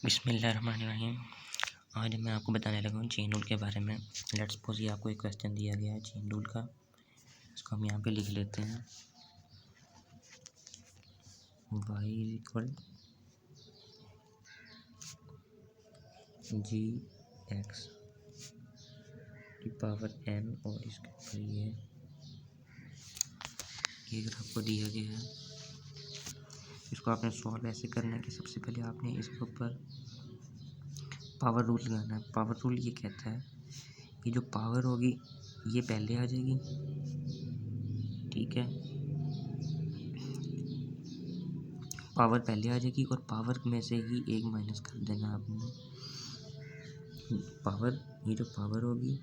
बिस्मिल्लाहिर्रहमानिर्रहीम। आज मैं आपको बताने लगा हूँ चेन रूल के बारे में। लेट्स सपोज ये आपको एक क्वेश्चन दिया गया है चेन रूल का। इसको हम यहाँ पे लिख लेते हैं y इक्वल जी एक्स की पावर n और इसके ऊपर ये ग्राफ को दिया गया है। इसको आपने सॉल्व ऐसे करना है कि सबसे पहले आपने इसके ऊपर पावर रूल लगाना है। पावर रूल ये कहता है कि जो पावर होगी ये पहले आ जाएगी, ठीक है। पावर पहले आ जाएगी और पावर में से ही एक माइनस कर देना आपने। पावर, ये जो पावर होगी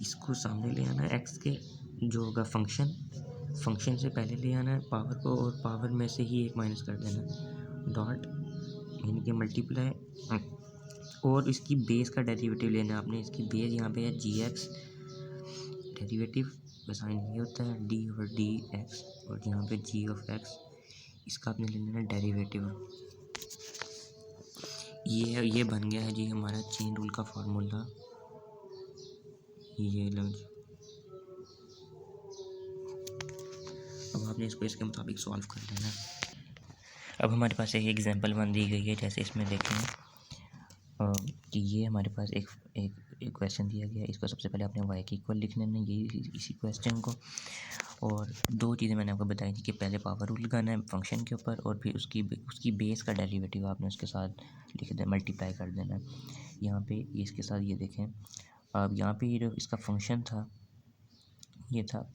इसको सामने ले आना है, एक्स के जो होगा फंक्शन से पहले ले आना है पावर को, और पावर में से ही एक माइनस कर देना डॉट, यानी कि मल्टीप्लाई, और इसकी बेस का डेरिवेटिव लेना है आपने। इसकी बेस यहाँ पे है जी एक्स, डेरिवेटिव का साइन ये होता है डी ओवर डी एक्स, और यहाँ पे जी ऑफ एक्स, इसका आपने ले लेना डेरिवेटिव। ये बन गया है जी हमारा चेन रूल का फार्मूला। ये लो जी, अब आपने इसको इसके मुताबिक सॉल्व कर लेना। अब हमारे पास एक एग्जांपल 1 दी गई है। जैसे इसमें देखें कि ये हमारे पास एक क्वेश्चन दिया गया है। इसको सबसे पहले आपने y के इक्वल लिख लेना है इसी क्वेश्चन को। और दो चीज़ें मैंने आपको बताई थी कि पहले पावर रूल लगाना है फंक्शन के ऊपर, और फिर उसकी बेस का डेरिवेटिव आपने उसके साथ लिख देना, मल्टीप्लाई कर देना। यहाँ पे इसके साथ ये देखें, अब यहाँ पे ये जो इसका फंक्शन था ये था,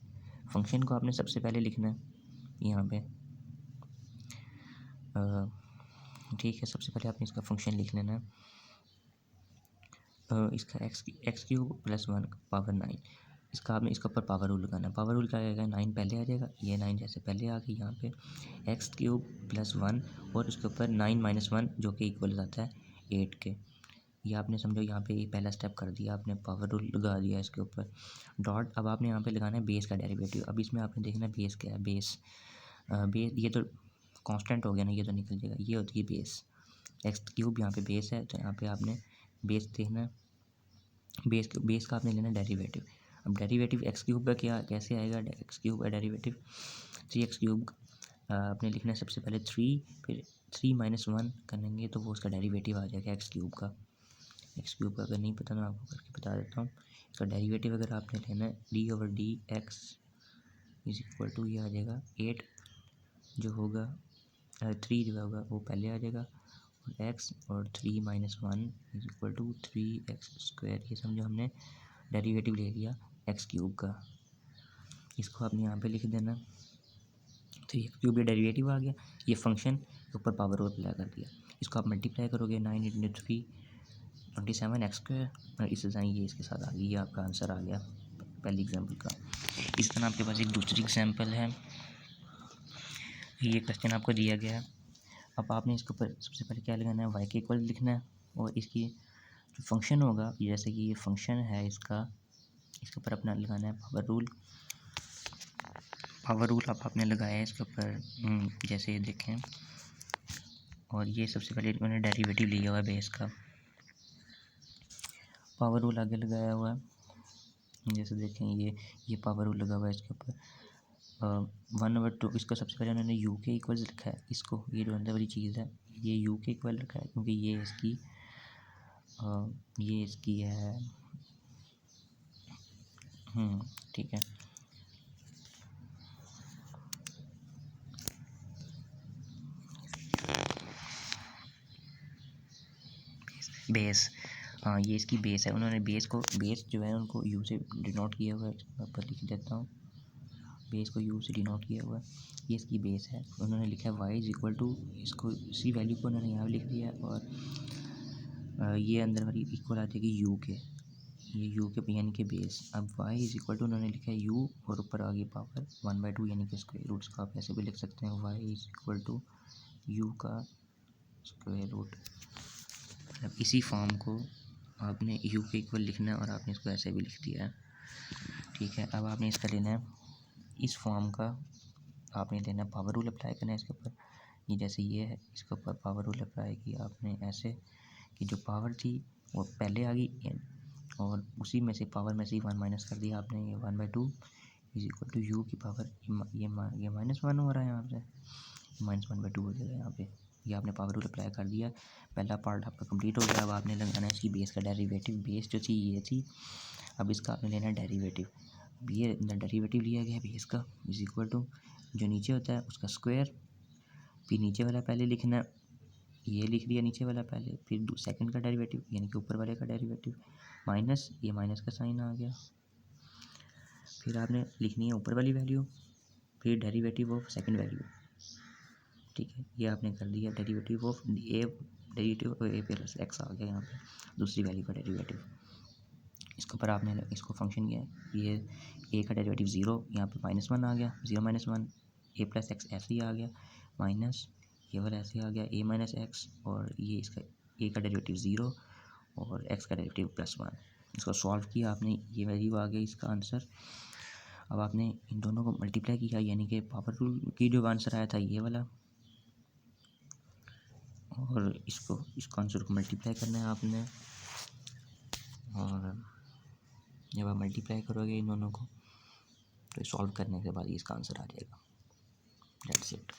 फंक्शन को आपने सबसे पहले लिखना है यहाँ पे, ठीक है। सबसे पहले आपने इसका फंक्शन लिख लेना है, इसका एक्स क्यूब प्लस 1 पावर 9। इसका आपने इसके ऊपर पावर रूल लगाना है। पावर रूल क्या आएगा, 9 पहले आ जाएगा, ये 9 जैसे पहले आ गई, यहाँ पे एक्स क्यूब प्लस 1 और उसके ऊपर 9 माइनस 1 जो कि इक्वल आता है 8 के। ये आपने समझो यहाँ पे पहला स्टेप कर दिया आपने, पावर रूल लगा दिया इसके ऊपर डॉट। अब आपने यहाँ पे लगाना है बेस का डेरिवेटिव। अब इसमें आपने देखना है बेस क्या है, बेस ये तो कांस्टेंट हो गया ना, ये तो निकल जाएगा, ये होती है बेस। एक्स क्यूब यहाँ पे बेस है, तो यहाँ पे आपने बेस देखना है, बेस का आपने लेना डेरिवेटिव। अब डेरिवेटिव एक्स क्यूब का कैसे आएगा, एक्स क्यूब का डेरिवेटिव 3x क्यूब आपने लिखना है सबसे पहले 3, फिर 3 माइनस 1 करेंगे तो वो उसका डेरिवेटिव आ जाएगा एक्स क्यूब का। अगर नहीं पता मैं आपको करके बता देता हूँ। इसका डेरिवेटिव अगर आपने लेना है d over d x is equal to, ये आ जाएगा 8 जो होगा 3 जो होगा वो पहले आ जाएगा, और एक्स और 3 minus 1 is equal to 3x square. ये समझो हमने डेरिवेटिव ले लिया एक्स क्यूब का। इसको आपने यहाँ पे लिख देना 3x क्यूब, ये डेरिवेटिव आ गया, ये फंक्शन के ऊपर पावर और अप्लाई कर दिया। इसको आप मल्टीप्लाई करोगे 9 इंटू 3 27 एक्स स्क्वायर, और इस ये इसके साथ आ गई, ये आपका आंसर आ गया पहली एग्जाम्पल का। इस तरह आपके पास एक दूसरी एग्जाम्पल है। ये क्वेश्चन आपको दिया गया है। अब आपने इसके ऊपर सबसे पहले क्या लगाना है, y के इक्वल लिखना है, और इसकी जो फंक्शन होगा, जैसे कि ये फंक्शन है इसका, इसके ऊपर अपना लगाना है पावर रूल। अब आपने लगाया है इसके ऊपर, जैसे ये देखें, और ये सबसे पहले मैंने डेरिवेटिव लिया हुआ है बेस का, पावर रूल आगे लगाया हुआ है। जैसे देखें ये पावर रूल लगा हुआ है इसके ऊपर 1/2। इसको सबसे पहले उन्होंने यू के इक्वल लिखा है, इसको ये जो अंदर वाली चीज़ है ये यू के इक्वल रखा है, क्योंकि ये इसकी है, ठीक है। बेस, ये इसकी बेस है। उन्होंने बेस जो है उनको यू से डिनोट किया हुआ है, मैं ऊपर लिख देता हूँ, बेस को यू से डिनोट किया हुआ है, ये इसकी बेस है। उन्होंने लिखा है y इज इक्वल टू, इसको इसी वैल्यू को उन्होंने यहाँ लिख दिया, और ये अंदर वाली इक्वल आ जाएगी यू के, ये यू के यानी कि बेस। अब y इज इक्वल टू उन्होंने लिखा है u, और ऊपर आ गई पावर 1/2 यानी कि स्क्वायर रूट। इसको आप ऐसे भी लिख सकते हैं, y is equal to u का स्क्वायर रूट। अब इसी फॉर्म को आपने u के इक्वल लिखना है, और आपने इसको ऐसे भी लिख दिया है, ठीक है। अब आपने इसका लेना है इस फॉर्म का, आपने लेना पावर रूल अप्लाई करना है इसके ऊपर, ये जैसे ये है, इसके ऊपर पावर रूल अप्लाई किया आपने ऐसे कि जो पावर थी वो पहले आ गई और उसी में से पावर में से ही 1 माइनस कर दिया आपने। ये 1/2 इज इक्वल टू यू की पावर, ये -1 हो रहा है यहाँ पे, -1/2 हो जाएगा यहाँ पे। ये आपने पावर रूल अप्लाई कर दिया, पहला पार्ट आपका कंप्लीट हो गया। अब आपने लगाना है इसकी बेस का डेरिवेटिव। बेस जो थी ये थी, अब इसका आपने लेना है डेरिवेटिव। अब ये डेरिवेटिव लिया गया है बेस का, इज इक्वल टू जो नीचे होता है उसका स्क्वायर, फिर नीचे वाला पहले लिखना है, ये लिख दिया नीचे वाला पहले, फिर सेकंड का डेरिवेटिव यानी कि ऊपर वाले का डेरिवेटिव, माइनस, ये माइनस का साइन आ गया, फिर आपने लिखनी है ऊपर वाली वैल्यू, फिर डेरिवेटिव ऑफ सेकंड वैल्यू। ठीक है, ये आपने कर दिया derivative of A, derivative of A plus X आ गया यहाँ पे दूसरी वैल्यू का डेरिवेटिव। इसके ऊपर आपने इसको फंक्शन किया है, ये ए का डेरिवेटिव 0, यहाँ पे -1 आ गया, 0 - 1 ए प्लस एक्स ऐसे ही आ गया, माइनस ये वाला ऐसे आ गया ए माइनस एक्स, और ये इसका ए का डेरिवेटिव 0 और एक्स का डेरिवेटिव +1। इसको सॉल्व किया आपने, ये वैल्यू आ गई इसका आंसर। अब आपने इन दोनों को मल्टीप्लाई किया, यानी कि पावर रूल की जो आंसर आया था ये वाला, और इसको आंसर को मल्टीप्लाई करना है आपने, और जब आप मल्टीप्लाई करोगे इन दोनों को तो सॉल्व करने के बाद इसका आंसर आ जाएगा। That's it.